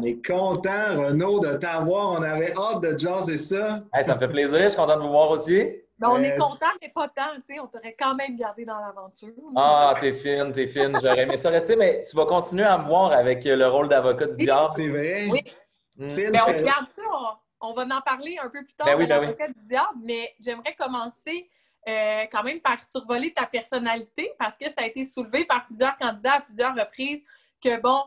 On est content, Renaud, de t'avoir. On avait hâte de jaser ça. Hey, ça me fait plaisir, je suis content de vous voir aussi. Ben, on est content, mais pas tant. Tu sais, on t'aurait quand même gardé dans l'aventure. Ah, t'es fine, t'es fine. J'aurais aimé ça rester, mais tu vas continuer à me voir avec le rôle d'avocat du diable. C'est vrai. Oui. Phil, Mais on regarde ça. On va en parler un peu plus tard de l'avocat du diable, mais j'aimerais commencer quand même par survoler ta personnalité parce que ça a été soulevé par plusieurs candidats à plusieurs reprises que, bon,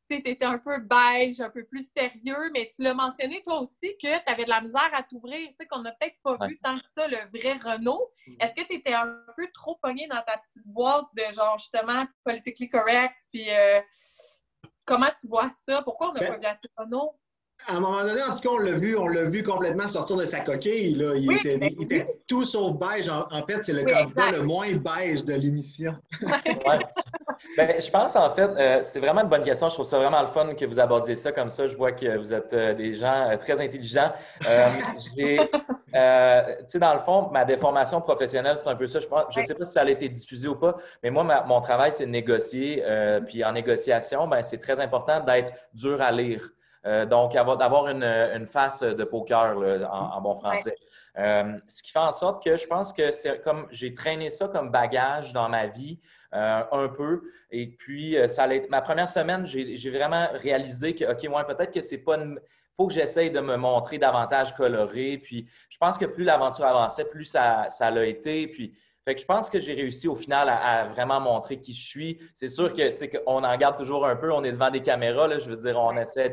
tu sais, étais un peu beige, un peu plus sérieux, mais tu l'as mentionné toi aussi que tu avais de la misère à t'ouvrir, tu sais, qu'on n'a peut-être pas vu tant que ça, le vrai Renaud. Est-ce que tu étais un peu trop pogné dans ta petite boîte de genre, justement, politically correct, puis comment tu vois ça? Pourquoi on n'a pas vu assez Renaud? À un moment donné, en tout cas, on l'a vu complètement sortir de sa coquille. Là. Il était tout sauf beige. En fait, c'est le candidat le moins beige de l'émission. Ouais. Ben, je pense, en fait, c'est vraiment une bonne question. Je trouve ça vraiment le fun que vous abordiez ça comme ça. Je vois que vous êtes des gens très intelligents. Tu sais, dans le fond, ma déformation professionnelle, c'est un peu ça. Je ne sais pas si ça a été diffusé ou pas, mais moi, mon travail, c'est de négocier. Puis en négociation, ben, c'est très important d'être dur à lire. Donc, d'avoir une face de poker là, en bon français. Ce qui fait en sorte que je pense que c'est comme j'ai traîné ça comme bagage dans ma vie un peu. Et puis, ma première semaine, j'ai vraiment réalisé que, OK, ouais, peut-être que c'est pas faut que j'essaye de me montrer davantage coloré. Puis, je pense que plus l'aventure avançait, plus ça l'a été. Puis, fait que je pense que j'ai réussi au final à vraiment montrer qui je suis. C'est sûr que, tu sais, qu'on en garde toujours un peu. On est devant des caméras, là, je veux dire, on essaie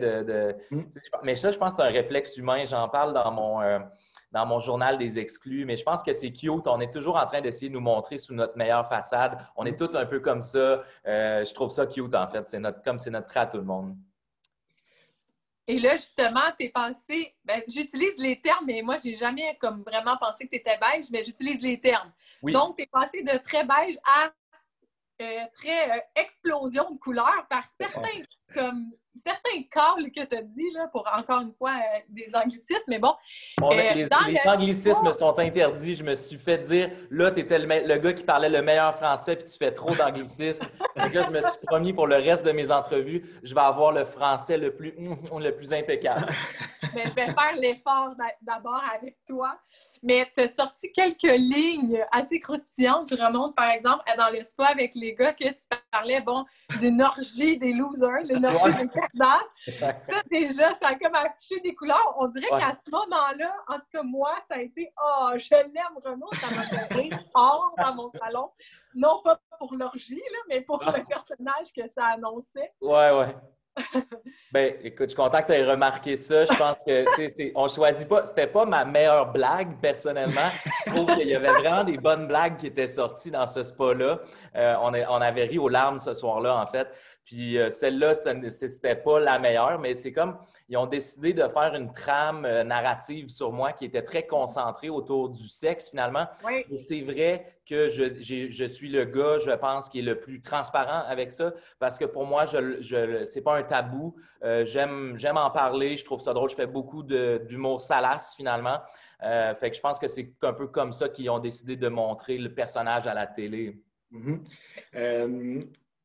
Mais ça, je pense que c'est un réflexe humain. J'en parle dans mon journal des exclus, mais je pense que c'est cute. On est toujours en train d'essayer de nous montrer sous notre meilleure façade. On est tous un peu comme ça. Je trouve ça cute, en fait. Comme c'est notre trait à tout le monde. Et là, justement, t'es passé, ben, j'utilise les termes, mais moi, j'ai jamais comme vraiment pensé que tu étais beige, mais j'utilise les termes. Oui. Donc, tu es passé de très beige à très explosion de couleurs par certains calls que tu as dit, là, pour encore une fois des anglicismes, mais bon. Les anglicismes sont interdits. Je me suis fait dire, là, tu étais le gars qui parlait le meilleur français puis tu fais trop d'anglicismes. Donc là, je me suis promis pour le reste de mes entrevues, je vais avoir le français le plus impeccable. Mais je vais faire l'effort d'abord avec toi. Mais tu as sorti quelques lignes assez croustillantes. Je remonte, par exemple, dans le spa avec les gars que tu parlais, bon, d'une orgie des losers, d'une orgie des cadavres. Ça, déjà, ça a comme affiché des couleurs. On dirait qu'à ce moment-là, en tout cas, moi, ça a été « Oh, je l'aime, Renaud! » Ça m'a fait rire fort dans mon salon. Non pas pour l'orgie, là, mais pour le personnage que ça annonçait. Ouais. Ben, écoute, je suis content que tu aies remarqué ça. Je pense que, tu sais, on choisit pas. C'était pas ma meilleure blague, personnellement. Je trouve qu'il y avait vraiment des bonnes blagues qui étaient sorties dans ce spa-là. On avait ri aux larmes ce soir-là, en fait. Puis celle-là, c'était pas la meilleure, mais c'est comme, ils ont décidé de faire une trame narrative sur moi qui était très concentrée autour du sexe, finalement. Oui. Et c'est vrai que je suis le gars, je pense, qui est le plus transparent avec ça, parce que pour moi, c'est pas un tabou. J'aime en parler, je trouve ça drôle. Je fais beaucoup d'humour salace, finalement. Fait que je pense que c'est un peu comme ça qu'ils ont décidé de montrer le personnage à la télé.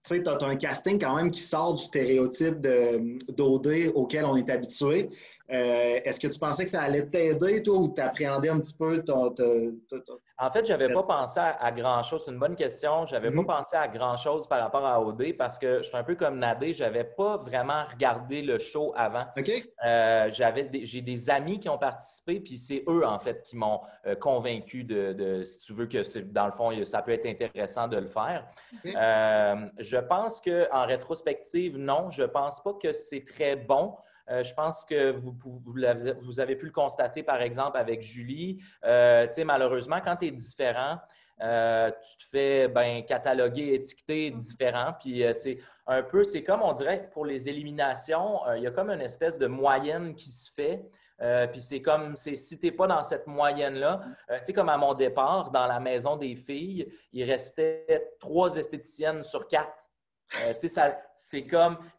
Tu sais, tu as un casting quand même qui sort du stéréotype d'OD auquel on est habitué. Est-ce que tu pensais que ça allait t'aider, toi, ou t'appréhendais un petit peu En fait, je n'avais pas pensé à grand-chose. C'est une bonne question. Je n'avais pas pensé à grand-chose par rapport à OD parce que je suis un peu comme Nadé. Je n'avais pas vraiment regardé le show avant. OK. J'ai des amis qui ont participé, puis c'est eux, en fait, qui m'ont convaincu si tu veux, que dans le fond, ça peut être intéressant de le faire. Okay. Je pense qu'en rétrospective, non. Je ne pense pas que c'est très bon. Je pense que vous avez pu le constater, par exemple, avec Julie. Tu sais, malheureusement, quand tu es différent, tu te fais cataloguer, étiqueter différent. Puis c'est comme, on dirait, pour les éliminations, il y a comme une espèce de moyenne qui se fait. Puis c'est comme, si tu n'es pas dans cette moyenne-là, tu sais, comme à mon départ, dans la maison des filles, il restait 3 esthéticiennes sur 4. Tu sais,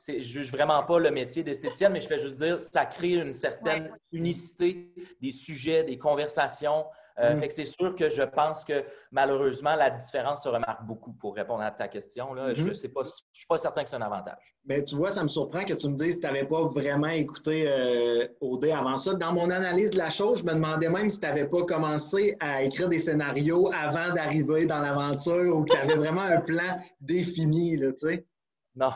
je juge vraiment pas le métier d'esthéticienne, mais je fais juste dire, ça crée une certaine unicité des sujets, des conversations. Fait que c'est sûr que je pense que malheureusement, la différence se remarque beaucoup pour répondre à ta question. Là. Je ne suis pas certain que c'est un avantage. Mais tu vois, ça me surprend que tu me dises que tu n'avais pas vraiment écouté OD avant ça. Dans mon analyse de la chose, je me demandais même si tu n'avais pas commencé à écrire des scénarios avant d'arriver dans l'aventure ou que tu avais vraiment un plan défini, là, tu sais. Non.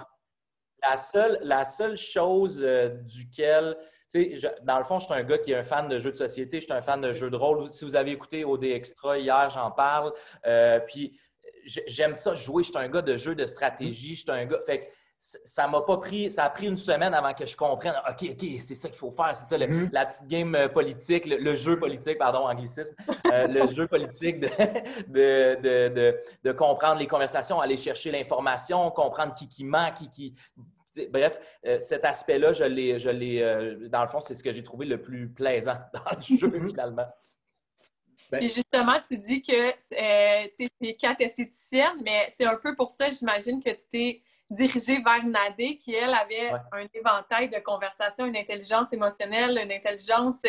La seule chose duquel… Tu sais, dans le fond, je suis un gars qui est un fan de jeux de société, je suis un fan de jeux de rôle. Si vous avez écouté OD Extra hier, j'en parle. Puis j'aime ça jouer. Je suis un gars de jeux de stratégie. Je suis un gars… Fait que ça m'a pas pris… Ça a pris une semaine avant que je comprenne. OK, c'est ça qu'il faut faire. C'est ça, la petite game politique, le jeu politique, pardon, anglicisme. Le jeu politique de comprendre les conversations, aller chercher l'information, comprendre qui ment, qui… Bref, cet aspect-là, dans le fond, c'est ce que j'ai trouvé le plus plaisant dans le jeu, finalement. Et justement, tu dis que tu es 4 esthéticienne, mais c'est un peu pour ça, j'imagine, que tu t'es dirigée vers Nadé, qui, elle, avait un éventail de conversations, une intelligence émotionnelle, une intelligence…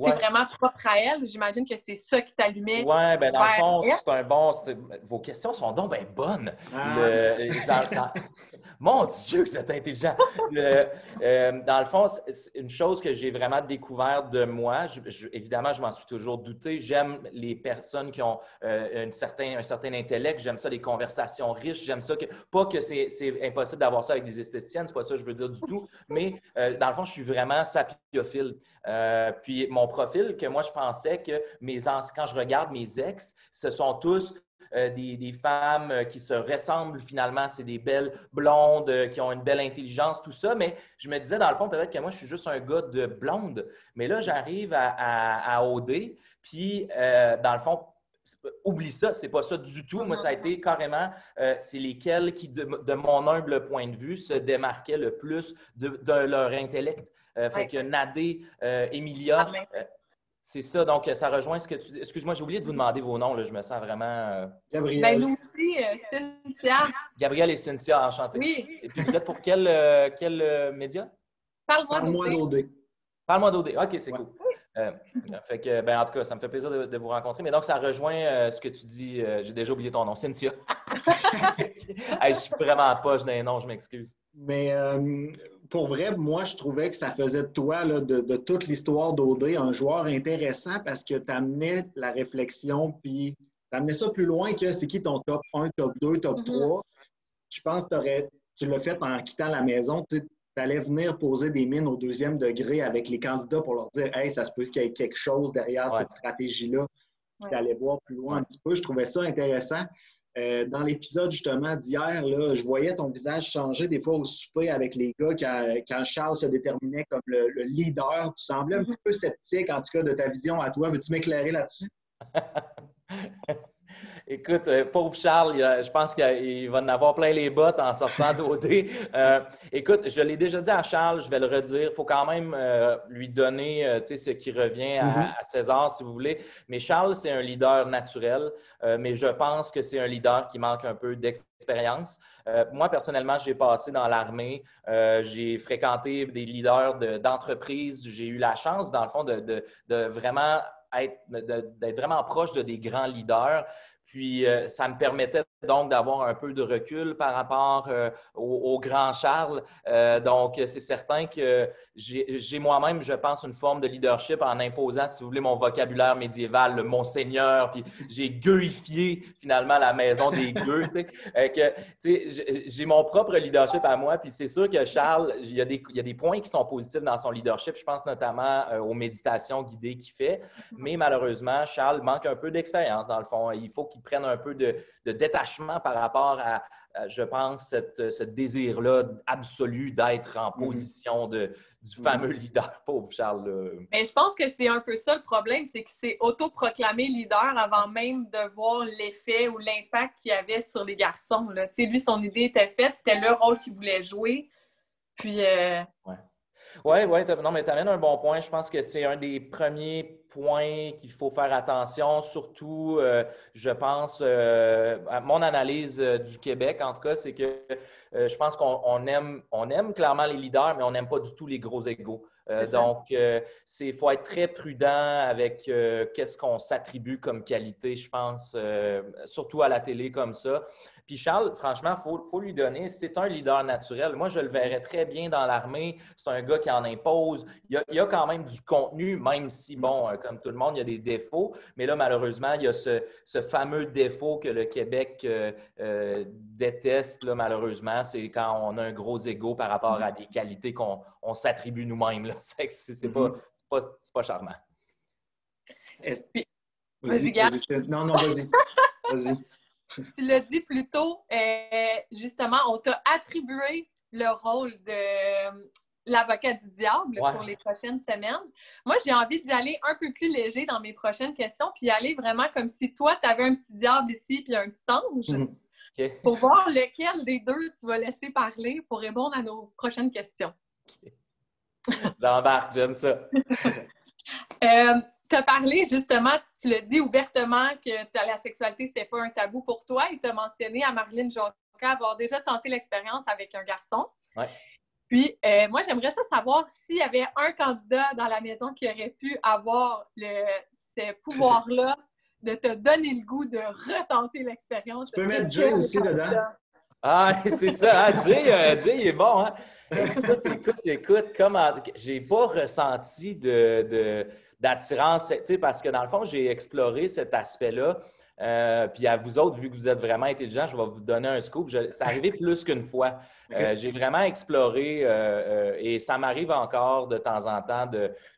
C'est vraiment propre à elle. J'imagine que c'est ça qui t'allumait. Oui, bien dans le fond, c'est un bon… Vos questions sont donc bien bonnes. Mon Dieu, vous êtes intelligent! Dans le fond, c'est une chose que j'ai vraiment découvert de moi. Évidemment, je m'en suis toujours douté. J'aime les personnes qui ont un certain intellect. J'aime ça, les conversations riches. J'aime ça. Pas que c'est impossible d'avoir ça avec des esthéticiennes, c'est pas ça que je veux dire du tout. Mais dans le fond, je suis vraiment sapiophile. Puis mon profil, que moi, je pensais que quand je regarde mes ex, ce sont tous des femmes qui se ressemblent finalement. C'est des belles blondes qui ont une belle intelligence, tout ça. Mais je me disais, dans le fond, peut-être que moi, je suis juste un gars de blonde. Mais là, j'arrive à OD, puis dans le fond, oublie ça, c'est pas ça du tout. Moi, ça a été carrément, c'est lesquels qui, de mon humble point de vue, se démarquaient le plus de leur intellect. Fait que Nadé, Emilia, c'est ça. Donc, ça rejoint ce que tu dis. Excuse-moi, j'ai oublié de vous demander vos noms. Là. Je me sens vraiment… Gabriel. Ben, nous aussi, Cynthia. Gabriel et Cynthia, enchantés. Oui. Et puis, vous êtes pour quel média? Parle-moi d'OD. Parle-moi d'OD. OK, c'est cool. Fait que, ben, en tout cas, ça me fait plaisir de vous rencontrer. Mais donc, ça rejoint ce que tu dis. J'ai déjà oublié ton nom, Cynthia. Hey, je suis vraiment poche d'un nom, je m'excuse. Mais pour vrai, moi, je trouvais que ça faisait de toi, là, de toute l'histoire d'OD, un joueur intéressant parce que tu amenais la réflexion, puis tu amenais ça plus loin que c'est qui ton top 1, top 2, top 3. Je pense que tu l'as fait en quittant la maison. Tu allais venir poser des mines au 2e degré avec les candidats pour leur dire « Hey, ça se peut qu'il y ait quelque chose derrière cette stratégie-là. » Puis d'aller voir plus loin un petit peu. Je trouvais ça intéressant. Dans l'épisode justement d'hier, je voyais ton visage changer des fois au souper avec les gars quand Charles se déterminait comme le leader. Tu semblais un petit peu sceptique, en tout cas, de ta vision à toi. Veux-tu m'éclairer là-dessus? Écoute, pauvre Charles, je pense qu'il va en avoir plein les bottes en sortant d'OD. Écoute, je l'ai déjà dit à Charles, je vais le redire, il faut quand même lui donner ce qui revient à César, si vous voulez. Mais Charles, c'est un leader naturel, mais je pense que c'est un leader qui manque un peu d'expérience. Moi, personnellement, j'ai passé dans l'armée, j'ai fréquenté des leaders d'entreprise, j'ai eu la chance, dans le fond, de vraiment d'être vraiment proche de des grands leaders. Puis, ça me permettait donc d'avoir un peu de recul par rapport au grand Charles. Donc, c'est certain que j'ai moi-même, je pense, une forme de leadership en imposant, si vous voulez, mon vocabulaire médiéval, le monseigneur, puis j'ai gueuifié finalement la maison des gueux. J'ai mon propre leadership à moi, puis c'est sûr que Charles, il y a des points qui sont positifs dans son leadership. Je pense notamment aux méditations guidées qu'il fait, mais malheureusement, Charles manque un peu d'expérience dans le fond. Il faut qu'il prenne un peu de détachement par rapport à je pense, ce désir-là absolu d'être en position du fameux leader, pauvre Charles. Mais je pense que c'est un peu ça le problème, c'est qu'il s'est autoproclamé leader avant même de voir l'effet ou l'impact qu'il avait sur les garçons. Là. Lui, son idée était faite, c'était le rôle qu'il voulait jouer. Puis… Oui, non, mais tu amènes un bon point. Je pense que c'est un des premiers points qu'il faut faire attention. Surtout, je pense, à mon analyse du Québec, en tout cas, c'est que je pense qu'on aime clairement les leaders, mais on n'aime pas du tout les gros égos. Donc, il faut être très prudent avec qu'est-ce qu'on s'attribue comme qualité, je pense, surtout à la télé comme ça. Puis Charles, franchement, il faut lui donner. C'est un leader naturel. Moi, je le verrais très bien dans l'armée. C'est un gars qui en impose. Il y a quand même du contenu, même si, bon, comme tout le monde, il y a des défauts. Mais là, malheureusement, il y a ce fameux défaut que le Québec déteste, là, malheureusement. C'est quand on a un gros ego par rapport à des qualités qu'on s'attribue nous-mêmes. C'est pas charmant. Vas-y, non, vas-y. Vas-y. Tu l'as dit plus tôt, justement, on t'a attribué le rôle de l'avocat du diable pour les prochaines semaines. Moi, j'ai envie d'y aller un peu plus léger dans mes prochaines questions, puis y aller vraiment comme si toi, tu avais un petit diable ici puis un petit ange, pour voir lequel des deux tu vas laisser parler pour répondre à nos prochaines questions. J'embarque, j'aime ça. Tu as parlé justement, tu l'as dit ouvertement que la sexualité, c'était pas un tabou pour toi et tu as mentionné à Marilyn Jonca avoir déjà tenté l'expérience avec un garçon. Ouais. Puis, moi, j'aimerais ça savoir s'il y avait un candidat dans la maison qui aurait pu avoir ce pouvoir-là de te donner le goût de retenter l'expérience. Tu peux mettre Jay aussi dedans. Ah, c'est ça, hein? Jay, il est bon, hein? Écoute, j'ai pas ressenti d'attirance, tu sais, parce que dans le fond, j'ai exploré cet aspect-là. Puis à vous autres, vu que vous êtes vraiment intelligents, je vais vous donner un scoop. C'est arrivé plus qu'une fois. J'ai vraiment exploré et ça m'arrive encore de temps en temps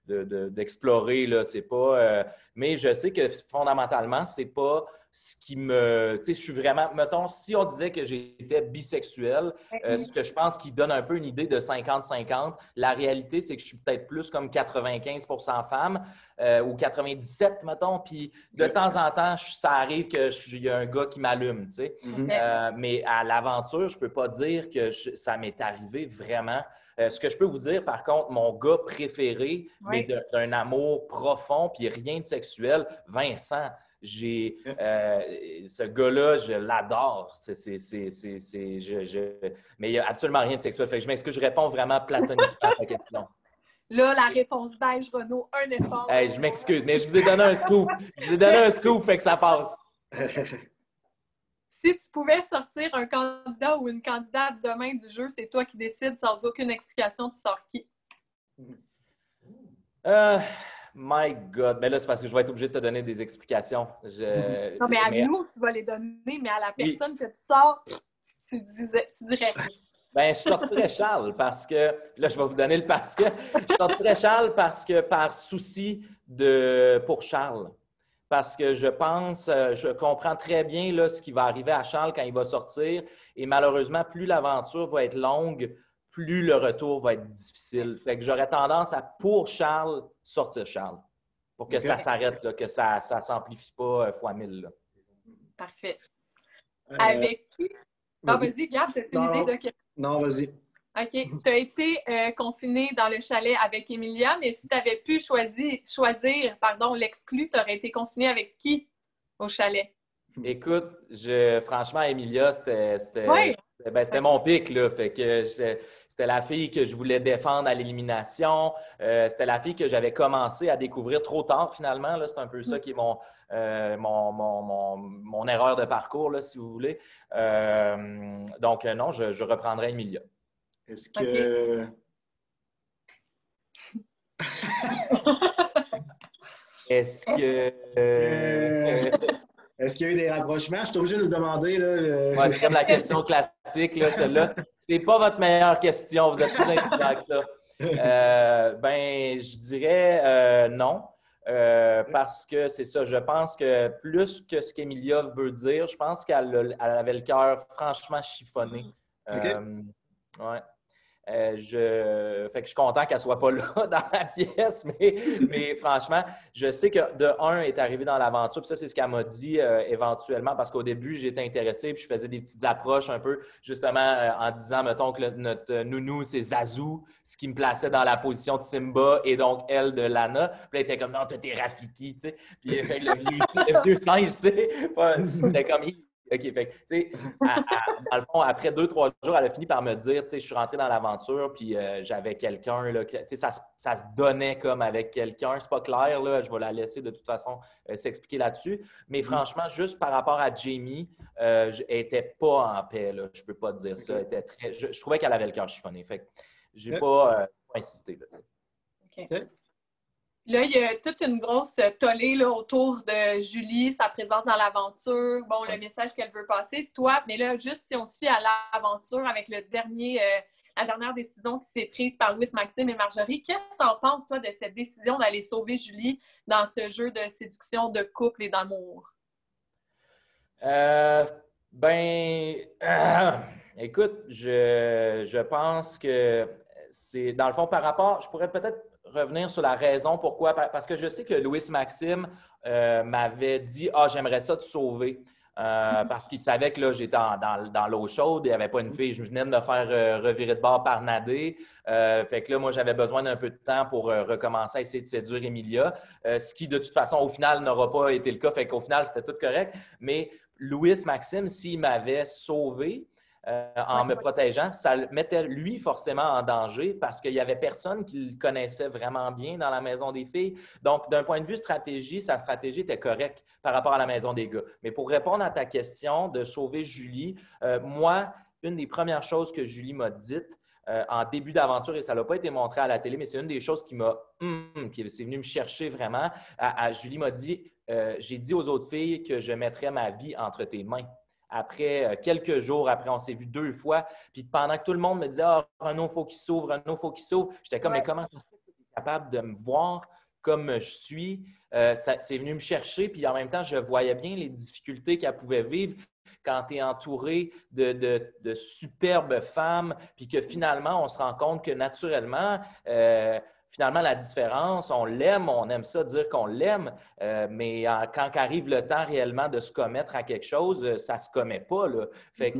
d'explorer, là, c'est pas... mais je sais que fondamentalement, c'est pas ce qui me... Tu sais, je suis vraiment... Mettons, si on disait que j'étais bisexuel, ce que je pense qui donne un peu une idée de 50-50, la réalité, c'est que je suis peut-être plus comme 95% femme ou 97, mettons, puis de temps en temps, ça arrive qu'il y a un gars qui m'allume, tu sais. Mais à l'aventure, je peux pas dire que ça m'est arrivé vraiment. Ce que je peux vous dire, par contre, mon gars préféré, mais d'un amour profond, puis rien de sexuel, Vincent. Ce gars-là, je l'adore. Mais il n'y a absolument rien de sexuel. Fait que je m'excuse, je réponds vraiment platoniquement à la question. Là, la réponse beige, Renaud, un effort. Hey, je m'excuse, mais je vous ai donné un scoop. Je vous ai donné un scoop, fait que ça passe. Si tu pouvais sortir un candidat ou une candidate demain du jeu, c'est toi qui décides sans aucune explication, tu sors qui? My God! Mais là, c'est parce que je vais être obligé de te donner des explications. Non, mais à nous, tu vas les donner, mais à la personne que tu sors, tu dirais. Bien, je sortirais Charles parce que... Là, je vais vous donner le parce que. Je sortirais Charles parce que par souci pour Charles. Parce que je comprends très bien là, ce qui va arriver à Charles quand il va sortir. Et malheureusement, plus l'aventure va être longue, plus le retour va être difficile. Fait que j'aurais tendance à, pour Charles, sortir Charles. Pour que ça s'arrête, là, que ça ne s'amplifie pas fois 1000. Là. Parfait. Avec qui? Vas-y, Gab, as-tu une idée de quel? Non, vas-y. OK. Tu as été confiné dans le chalet avec Emilia, mais si tu avais pu choisir l'exclu, tu aurais été confiné avec qui au chalet? Écoute, franchement, Emilia, c'était mon pic, là. Fait que c'était la fille que je voulais défendre à l'élimination. C'était la fille que j'avais commencé à découvrir trop tard, finalement. Là. C'est un peu ça qui est mon erreur de parcours, là, si vous voulez. Donc, non, je reprendrai Emilia. Est-ce que... Est-ce que... Est-ce qu'il y a eu des rapprochements? Je suis obligé de le demander. Là, Ouais, c'est comme la question classique, là, celle-là. C'est pas votre meilleure question. Vous êtes plus intelligent que ça. Je dirais non. Parce que c'est ça. Je pense que plus que ce qu'Emilia veut dire, je pense qu'elle avait le cœur franchement chiffonné. Okay. Ouais. Fait que je suis content qu'elle ne soit pas là dans la pièce, mais franchement, je sais que de un est arrivé dans l'aventure, puis ça, c'est ce qu'elle m'a dit éventuellement, parce qu'au début, j'étais intéressé, puis je faisais des petites approches un peu, justement, en disant, mettons, que notre nounou, c'est Zazu, ce qui me plaçait dans la position de Simba, et donc elle de Lana. Puis elle était comme, non, t'es Rafiki, tu sais. Puis le vieux singe, tu sais, c'était comme... OK, fait que, tu sais, dans le fond, après 2-3 jours, elle a fini par me dire, tu sais, je suis rentré dans l'aventure, puis j'avais quelqu'un, là, tu sais, ça se donnait comme avec quelqu'un. C'est pas clair, là, je vais la laisser de toute façon s'expliquer là-dessus. Mais franchement, juste par rapport à Jamie, elle n'était pas en paix, là. Je peux pas te dire ça. Elle était je trouvais qu'elle avait le cœur chiffonné. Fait que j'ai pas insisté, là, tu sais. OK. Là, il y a toute une grosse tollée là, autour de Julie, sa présence dans l'aventure, bon, le message qu'elle veut passer, toi, mais là, juste si on se fie à l'aventure avec la dernière décision qui s'est prise par Louis, Maxime et Marjorie, qu'est-ce que tu en penses, toi, de cette décision d'aller sauver Julie dans ce jeu de séduction, de couple et d'amour? Écoute, je pense que c'est, dans le fond, par rapport, je pourrais peut-être revenir sur la raison pourquoi, parce que je sais que Louis Maxime m'avait dit « Ah, j'aimerais ça te sauver ». Parce qu'il savait que là, j'étais dans l'eau chaude, il n'y avait pas une fille, je venais de me faire revirer de bord par Nadé. Fait que là, moi, j'avais besoin d'un peu de temps pour recommencer à essayer de séduire Emilia, ce qui, de toute façon, au final, n'aura pas été le cas. Fait qu'au final, c'était tout correct. Mais Louis Maxime, s'il m'avait sauvé, en me protégeant, ça le mettait lui forcément en danger parce qu'il n'y avait personne qui le connaissait vraiment bien dans la maison des filles. Donc, d'un point de vue stratégie, sa stratégie était correcte par rapport à la maison des gars. Mais pour répondre à ta question de sauver Julie, moi, une des premières choses que Julie m'a dites en début d'aventure, et ça n'a pas été montré à la télé, mais c'est une des choses qui m'a, qui est venue me chercher vraiment. Julie m'a dit, j'ai dit aux autres filles que je mettrais ma vie entre tes mains. Après quelques jours, après, on s'est vu 2 fois. Puis pendant que tout le monde me disait « Ah, Renaud, il faut qu'il s'ouvre, Renaud, il faut qu'il s'ouvre », j'étais comme « Mais comment est-ce que tu es capable de me voir comme je suis? » C'est venu me chercher. Puis en même temps, je voyais bien les difficultés qu'elle pouvait vivre quand tu es entouré de superbes femmes, puis que finalement, on se rend compte que naturellement, finalement, la différence, on l'aime, on aime ça dire qu'on l'aime, mais quand arrive le temps réellement de se commettre à quelque chose, ça ne se commet pas, là. Fait que,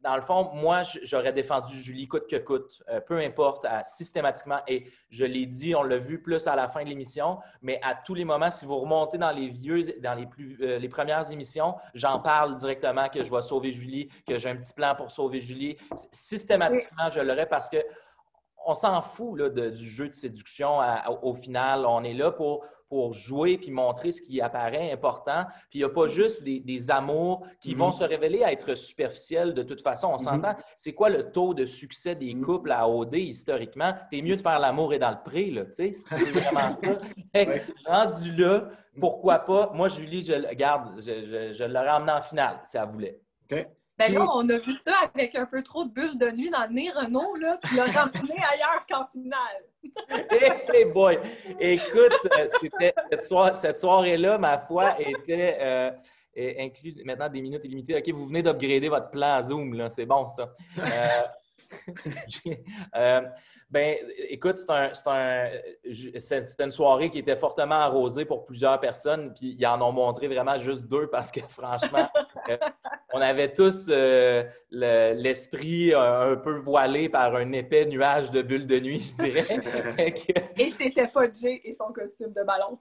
dans le fond, moi, j'aurais défendu Julie coûte que coûte, peu importe, systématiquement. Et je l'ai dit, on l'a vu plus à la fin de l'émission, mais à tous les moments, si vous remontez dans les premières émissions, j'en parle directement que je vais sauver Julie, que j'ai un petit plan pour sauver Julie. Systématiquement, je l'aurais parce que on s'en fout là, du jeu de séduction au final. On est là pour jouer puis montrer ce qui apparaît important. Puis il n'y a pas juste des amours qui vont se révéler à être superficiels de toute façon. On s'entend. C'est quoi le taux de succès des couples à OD historiquement? T'es mieux de faire l'amour et dans le pré, là, tu sais, si c'est vraiment ça. Rendu là, pourquoi pas? Moi, Julie, je l'aurais emmenée en finale si elle voulait. OK. Ben là, on a vu ça avec un peu trop de bulles de nuit dans le nez, Renaud, là. Tu l'as ramené ailleurs qu'en finale. Hey boy! Écoute, cette soirée-là, ma foi, était inclus maintenant des minutes illimitées. OK, vous venez d'upgrader votre plan à Zoom, là. C'est bon, ça. Écoute, c'était une soirée qui était fortement arrosée pour plusieurs personnes, puis ils en ont montré vraiment juste 2 parce que franchement, on avait tous l'esprit un peu voilé par un épais nuage de bulles de nuit, je dirais. Et c'était pas Jay et son costume de ballon.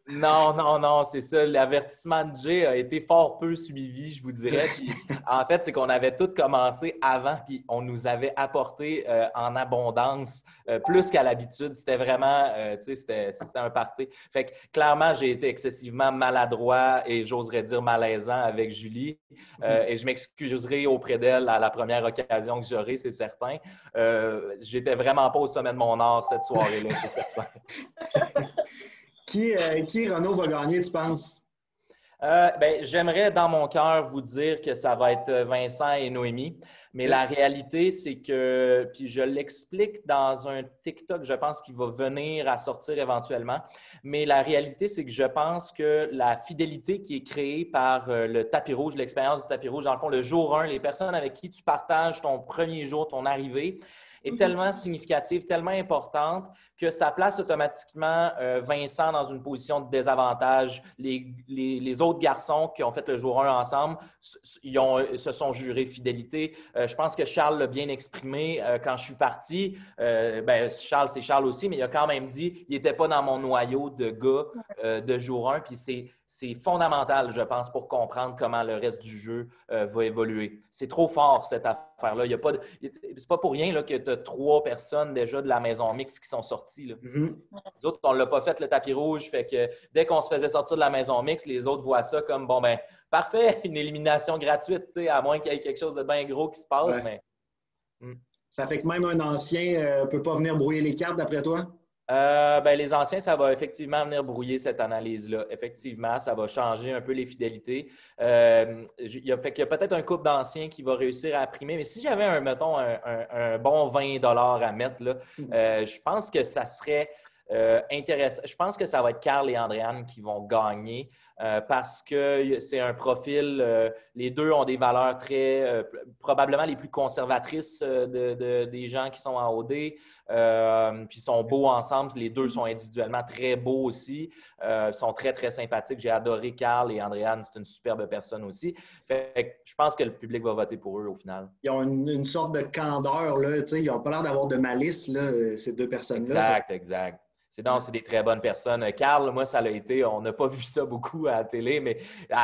Non, c'est ça. L'avertissement de Jay a été fort peu suivi, je vous dirais. Puis, en fait, c'est qu'on avait tout commencé avant, puis on nous avait apporté en abondance, plus qu'à l'habitude. C'était vraiment, c'était un party. Fait que clairement, j'ai été excessivement maladroit et j'oserais dire malaisant avec Julie. Et je m'excuserai auprès d'elle à la première occasion que j'aurai, c'est certain. J'étais vraiment pas au sommet de mon art cette soirée-là, c'est certain. Qui, Renaud, va gagner, tu penses? J'aimerais dans mon cœur vous dire que ça va être Vincent et Noémie, mais la réalité, c'est que, puis je l'explique dans un TikTok, je pense qu'il va venir à sortir éventuellement, mais la réalité, c'est que je pense que la fidélité qui est créée par le tapis rouge, l'expérience du tapis rouge, dans le fond, le jour 1, les personnes avec qui tu partages ton premier jour, ton arrivée, est tellement significative, tellement importante que ça place automatiquement Vincent dans une position de désavantage. Les autres garçons qui ont fait le jour 1 ensemble, se sont jurés fidélité. Je pense que Charles l'a bien exprimé quand je suis parti. Charles, c'est Charles aussi, mais il a quand même dit qu'il n'était pas dans mon noyau de gars de jour 1. Puis c'est fondamental, je pense, pour comprendre comment le reste du jeu va évoluer. C'est trop fort, cette affaire-là. C'est pas pour rien là, que tu as 3 personnes déjà de la maison mixte qui sont sorties. Là. Mm-hmm. Les autres, on ne l'a pas fait le tapis rouge, fait que dès qu'on se faisait sortir de la maison mixte, les autres voient ça comme, bon, ben parfait, une élimination gratuite, à moins qu'il y ait quelque chose de bien gros qui se passe. Ouais. Mais... Ça fait que même un ancien ne peut pas venir brouiller les cartes, d'après toi? Les anciens, ça va effectivement venir brouiller cette analyse-là. Effectivement, ça va changer un peu les fidélités. Il y a peut-être un couple d'anciens qui va réussir à primer, mais si j'avais, mettons, un bon 20 $ à mettre, là, je pense que ça serait intéressant. Je pense que ça va être Carl et Andréane qui vont gagner parce que c'est un profil, les deux ont des valeurs très, probablement les plus conservatrices des gens qui sont en OD. Puis ils sont beaux ensemble. Les deux sont individuellement très beaux aussi. Ils sont très, très sympathiques. J'ai adoré Carl et Andréane. C'est une superbe personne aussi. Fait que je pense que le public va voter pour eux au final. Ils ont une sorte de candeur. Là, ils n'ont pas l'air d'avoir de malice, là, ces deux personnes-là. Exact. C'est des très bonnes personnes. Carl, moi, ça l'a été. On n'a pas vu ça beaucoup à la télé, mais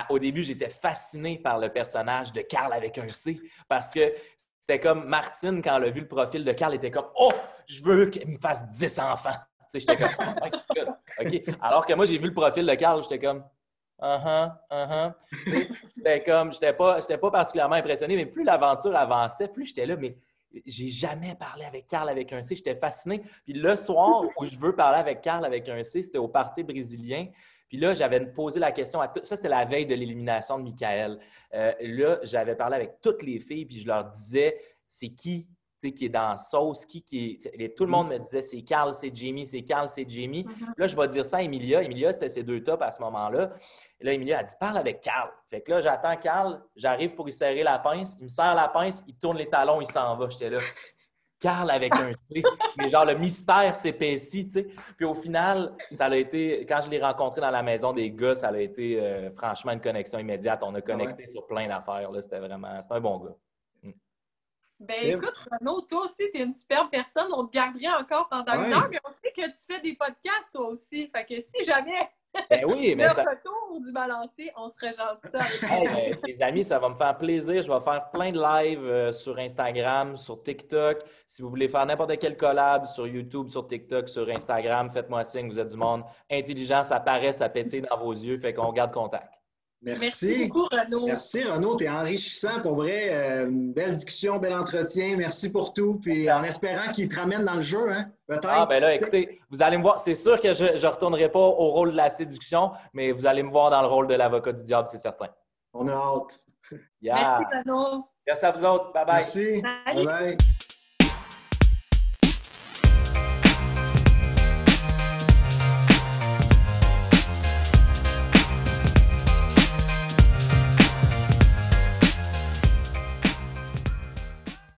au début, j'étais fasciné par le personnage de Carl avec un C parce que c'était comme Martine, quand elle a vu le profil de Carl, était comme « Oh, je veux qu'il me fasse 10 enfants! » Tu sais, j'étais comme « OK. » Alors que moi, j'ai vu le profil de Carl, j'étais comme J'étais comme, j'étais pas particulièrement impressionné, mais plus l'aventure avançait, plus j'étais là, mais j'ai jamais parlé avec Carl avec un C. J'étais fasciné. Puis le soir où je veux parler avec Carl avec un C, c'était au party brésilien. Puis là, j'avais posé la question à ça, c'était la veille de l'élimination de Michael. Là, j'avais parlé avec toutes les filles, puis je leur disais, c'est qui est dans la sauce, qui est... Tout le monde me disait, c'est Carl, c'est Jamie, c'est Carl, c'est Jamie. Là, je vais dire ça à Emilia. Emilia, c'était ses 2 tops à ce moment-là. Et là, Emilia a dit, parle avec Carl. Fait que là, j'attends Carl, j'arrive pour lui serrer la pince. Il me serre la pince, il tourne les talons, il s'en va. J'étais là. Carl avec un C. Mais genre, le mystère s'épaissit, tu sais. Puis au final, ça a été, quand je l'ai rencontré dans la maison des gars, ça a été franchement une connexion immédiate. On a connecté sur plein d'affaires. C'était un bon gars. Ben écoute, Renaud, toi aussi, tu es une superbe personne. On te garderait encore pendant 1 heure, mais on sait que tu fais des podcasts, toi aussi. Fait que si jamais le retour du balancier, on se rejase ça. Les amis, ça va me faire plaisir. Je vais faire plein de lives sur Instagram, sur TikTok. Si vous voulez faire n'importe quel collab sur YouTube, sur TikTok, sur Instagram, faites-moi signe. Vous êtes du monde intelligent, ça paraît, ça pétille dans vos yeux. Fait qu'on garde contact. Merci beaucoup, Renaud. Merci, Renaud. Tu es enrichissant pour vrai. Belle discussion, bel entretien. Merci pour tout. Puis en espérant qu'il te ramène dans le jeu, hein? Peut-être. Ben là, écoutez, vous allez me voir. C'est sûr que je ne retournerai pas au rôle de la séduction, mais vous allez me voir dans le rôle de l'avocat du diable, c'est certain. On a hâte. Merci, Renaud. Merci à vous autres. Bye-bye. Merci. Bye-bye.